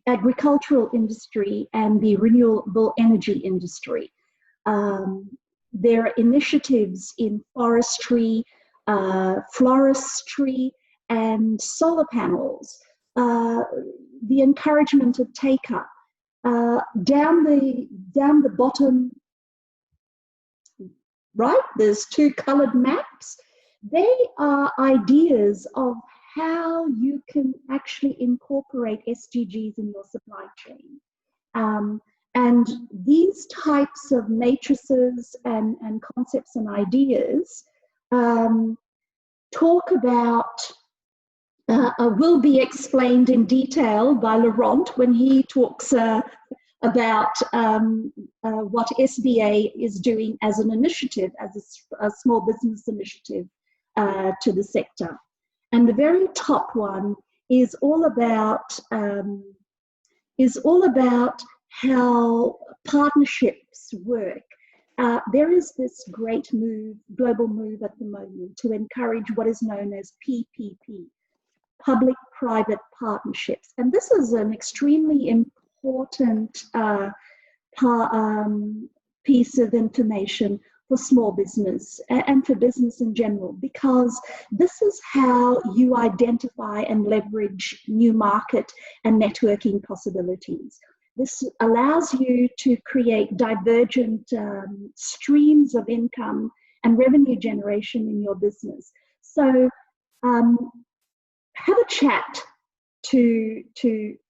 agricultural industry and the renewable energy industry. There are initiatives in forestry, floristry, and solar panels. The encouragement of take-up. Down the bottom right, there's two colored maps. They are ideas of how you can actually incorporate SDGs in your supply chain. And these types of matrices and concepts and ideas talk about, will be explained in detail by Laurent when he talks about what SBA is doing as an initiative, as a small business initiative to the sector. And the very top one is all about how partnerships work. There is this great global move at the moment to encourage what is known as PPP, public-private partnerships. And this is an extremely important piece of information for small business and for business in general, because this is how you identify and leverage new market and networking possibilities. This allows you to create divergent streams of income and revenue generation in your business. So have a chat to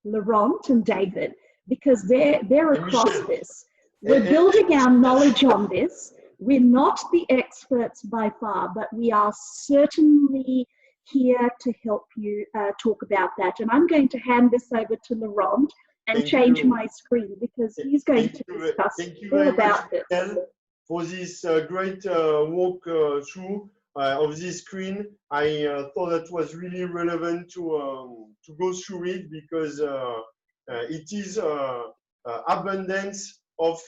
Laurent and David, because they're across this. We're building our knowledge on this. We're not the experts by far, but we are certainly here to help you talk about that. And I'm going to hand this over to Laurent and change my screen, because he's going to discuss all about this. For this great walk through of this screen. I thought that was really relevant to go through it, because it is abundance of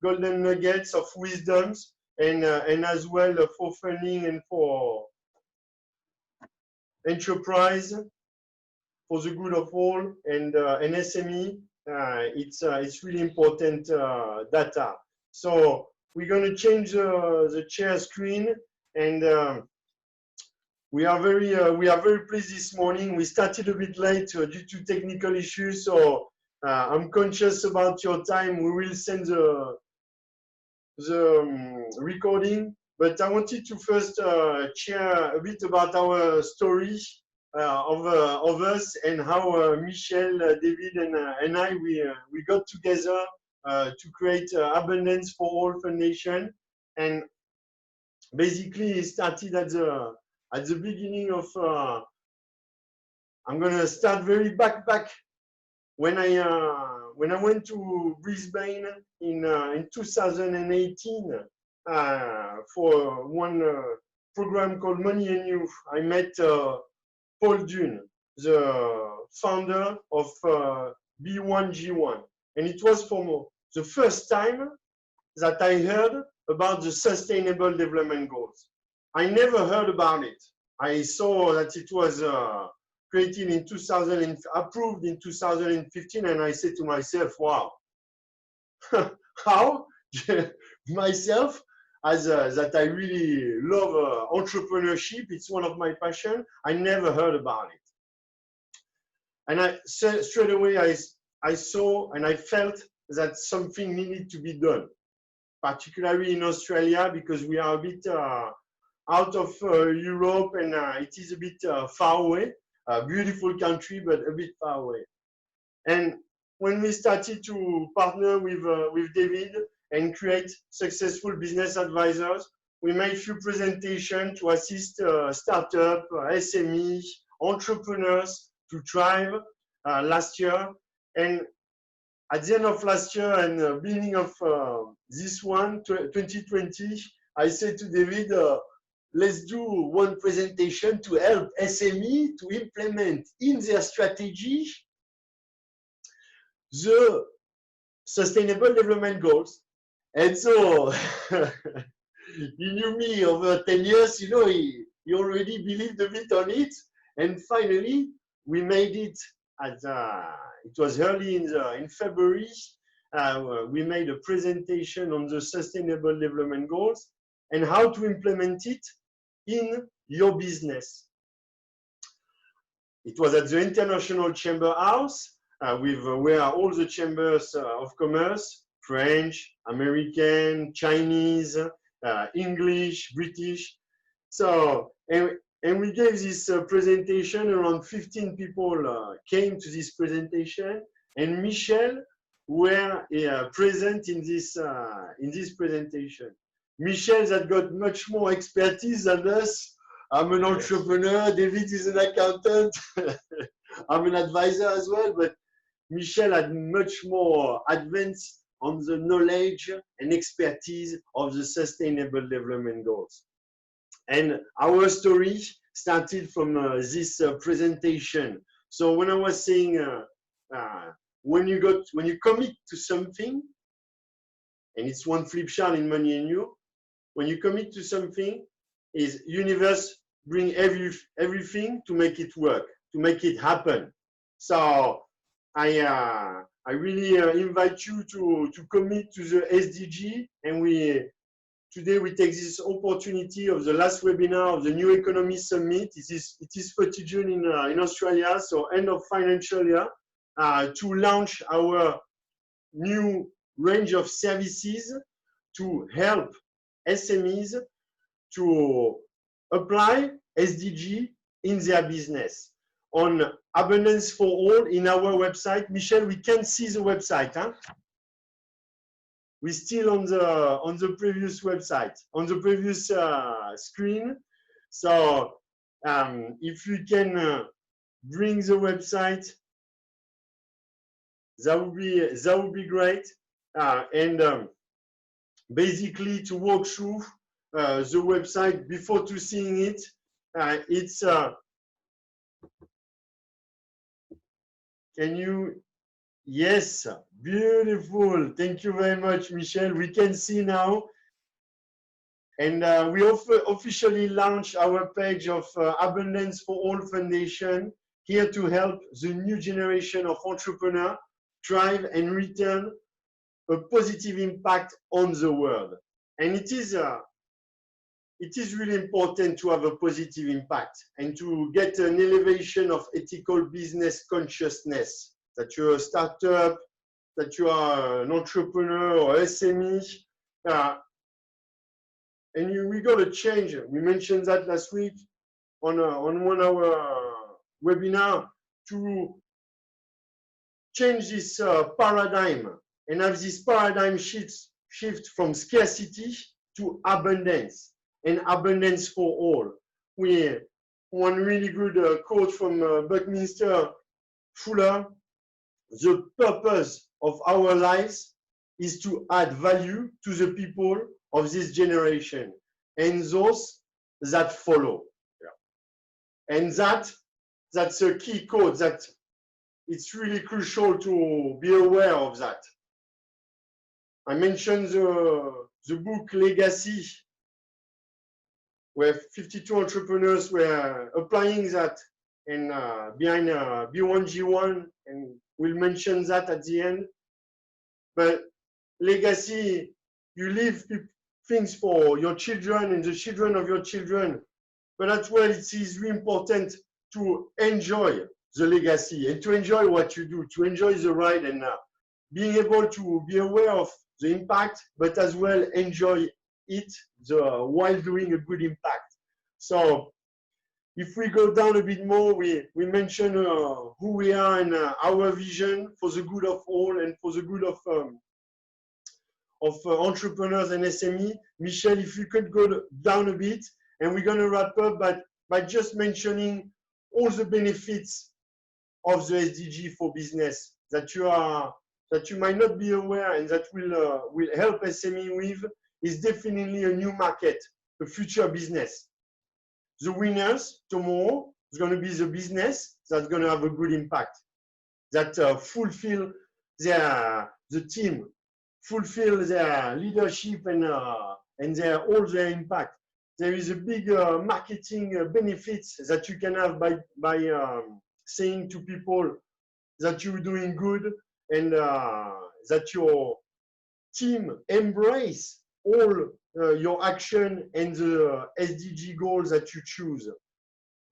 golden nuggets of wisdoms, and as well for funding and for enterprise, for the good of all, and SME. It's really important data. So we're going to change the share screen, and we are very pleased this morning. We started a bit late due to technical issues, so I'm conscious about your time. We will send the recording, but I wanted to first share a bit about our story of us, and how Michel, David, and I we got together to create Abundance for All Foundation. And basically it started at the beginning of I'm gonna start very back when I went to Brisbane in 2018 for one program called Money and Youth. I met Paul Dune, the founder of B1G1, and it was for the first time that I heard about the Sustainable Development Goals. I never heard about it. I saw that it was created in 2000, approved in 2015, and I said to myself, wow, how? Myself, as that I really love entrepreneurship, it's one of my passion, I never heard about it. And I straight away, I saw and I felt that something needed to be done, particularly in Australia, because we are a bit out of Europe, and it is a bit far away. A beautiful country, but a bit far away. And when we started to partner with David and create successful business advisors, we made a few presentations to assist startup, SME, entrepreneurs to thrive last year. And at the end of last year and beginning of this one, 2020, I said to David, let's do one presentation to help SME to implement in their strategy the Sustainable Development Goals. And so he knew me over 10 years, you know, he already believed a bit on it. And finally, we made it at, it was early in February. We made a presentation on the Sustainable Development Goals and how to implement it in your business. It was at the International Chamber House, where all the chambers of commerce, French, American, Chinese, English, British. So, and we gave this presentation, around 15 people came to this presentation, and Michel were present in this presentation. Michel that got much more expertise than us. I'm an entrepreneur, David is an accountant, I'm an advisor as well, but Michel had much more advanced on the knowledge and expertise of the Sustainable Development Goals. And our story started from this presentation. So when I was saying, when you commit to something, and it's one flip chart in Money and You, when you commit to something, is universe bring everything to make it work, to make it happen. So I really invite you to commit to the SDG, and today we take this opportunity of the last webinar of the New Economy Summit. It is 30 June in Australia, so end of financial year, to launch our new range of services to help SMEs to apply SDG in their business. On Abundance for All in our website, Michel, we can see the website, huh? We're still on the previous website, on the previous screen. So if you can bring the website, that would be great. And basically, to walk through the website before to seeing it, it's can you? Yes, beautiful. Thank you very much, Michel. We can see now. And we officially launched our page of Abundance for All Foundation, here to help the new generation of entrepreneurs thrive and return a positive impact on the world. And it is really important to have a positive impact and to get an elevation of ethical business consciousness, that you're a startup, that you are an entrepreneur or SME. And we got to change. We mentioned that last week on one of our webinar to change this paradigm and have this paradigm shift from scarcity to abundance, and abundance for all. One really good quote from Buckminster Fuller: the purpose of our lives is to add value to the people of this generation and those that follow. Yeah. And that's a key quote that it's really crucial to be aware of that. I mentioned the book Legacy, where 52 entrepreneurs were applying that and behind B1G1, and we'll mention that at the end. But legacy, you leave things for your children and the children of your children. But as well, it is really important to enjoy the legacy and to enjoy what you do, to enjoy the ride, and being able to be aware of the impact, but as well enjoy it while doing a good impact. So if we go down a bit more, we mention who we are and our vision for the good of all and for the good of entrepreneurs and SME. Michel, if you could go down a bit, and we're going to wrap up by just mentioning all the benefits of the SDG for business that you might not be aware and that will help SME with. Is definitely a new market, a future business. The winners tomorrow is going to be the business that's going to have a good impact, that fulfill the team, fulfill their leadership and all their impact. There is a big marketing benefits that you can have by saying to people that you're doing good and that your team embrace all your action and the SDG goals that you choose.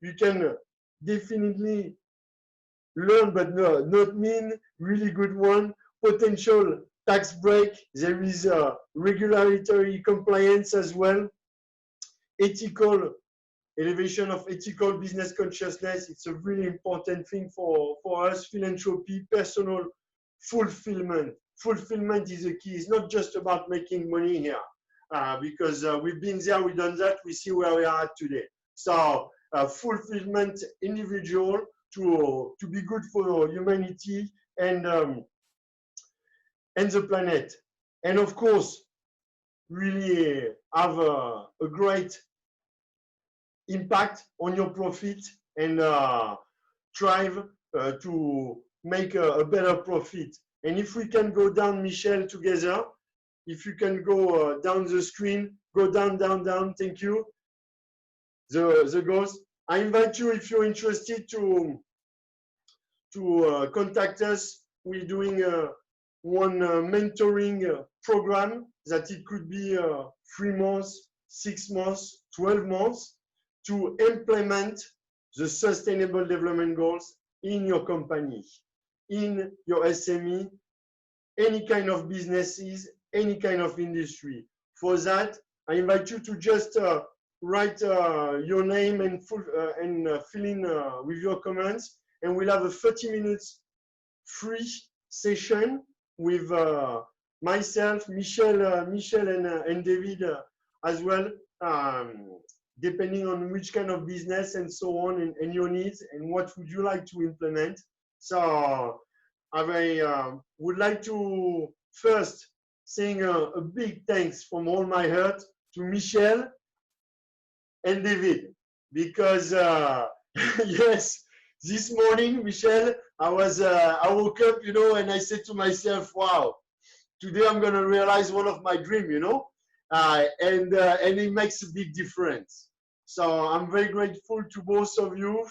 You can definitely learn, but not mean, really good one, potential tax break. There is regulatory compliance as well. Ethical, elevation of ethical business consciousness. It's a really important thing for us. Philanthropy, personal fulfillment. Fulfillment is the key. It's not just about making money here, because we've been there, we've done that, we see where we are at today. So fulfillment, individual, to be good for humanity and the planet. And of course, really have a great impact on your profit and strive to make a better profit. And if we can go down, Michel, together, if you can go down the screen, go down, down, down, thank you. The goals. I invite you, if you're interested, to contact us. We're doing one mentoring program that it could be 3 months, 6 months, 12 months to implement the sustainable development goals in your company, in your SME, any kind of businesses, any kind of industry. For that, I invite you to just write your name and fill in with your comments, and we'll have a 30 minutes free session with myself, Michel, and David as well, depending on which kind of business and so on, and your needs and what would you like to implement. So I would like to first saying a big thanks from all my heart to Michel and David, because yes, this morning, Michel, I woke up, you know, and I said to myself, wow, today I'm going to realize one of my dreams, you know, and it makes a big difference. So I'm very grateful to both of you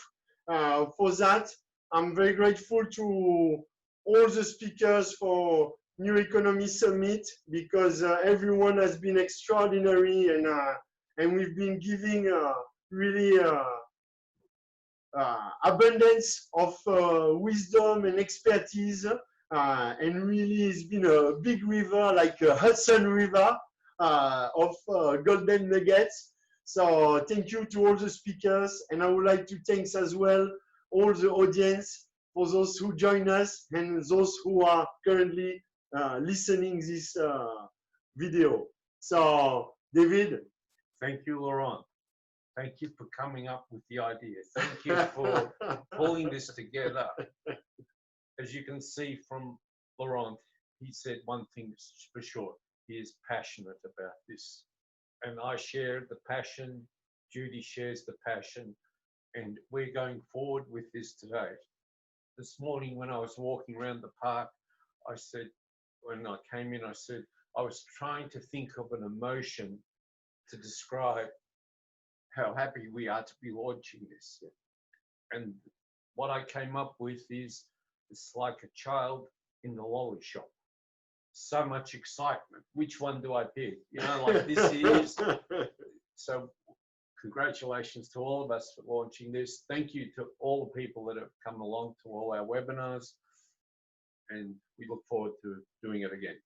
for that. I'm very grateful to all the speakers for New Economy Summit, because everyone has been extraordinary, and we've been giving really abundance of wisdom and expertise, and really it's been a big river, like a Hudson River of golden nuggets. So thank you to all the speakers, and I would like to thank as well all the audience, for those who join us and those who are currently listening this video. So, David. Thank you, Laurent. Thank you for coming up with the idea. Thank you for pulling this together. As you can see from Laurent, he said one thing for sure. He is passionate about this. And I share the passion, Judy shares the passion, and we're going forward with this today. This morning when I was walking around the park, I said, when I came in, I said, I was trying to think of an emotion to describe how happy we are to be launching this. And what I came up with is, it's like a child in the lolly shop. So much excitement. Which one do I pick? You know, like this is. So congratulations to all of us for launching this. Thank you to all the people that have come along to all our webinars. And we look forward to doing it again.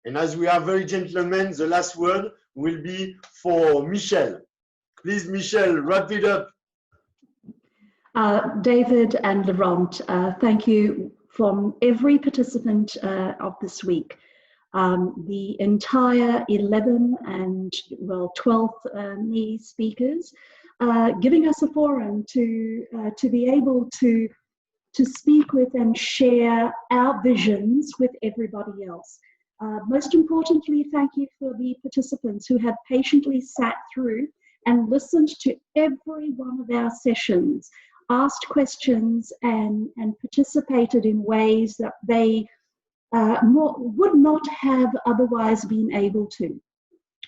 And as we are very gentlemen, the last word will be for Michel. Please, Michel, wrap it up. David and Laurent, thank you from every participant of this week. The entire 11 and, well, 12 speakers, giving us a forum to be able to speak with and share our visions with everybody else. Most importantly, thank you for the participants who have patiently sat through and listened to every one of our sessions, asked questions and participated in ways that they would not have otherwise been able to.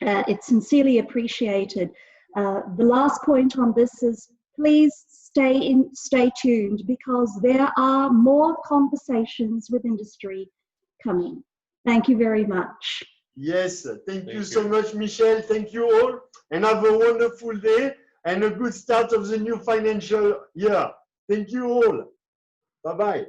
It's sincerely appreciated. The last point on this is, please stay tuned, because there are more conversations with industry coming. Thank you very much. Yes, thank you so much, Michel. Thank you all, and have a wonderful day and a good start of the new financial year. Thank you all. Bye-bye.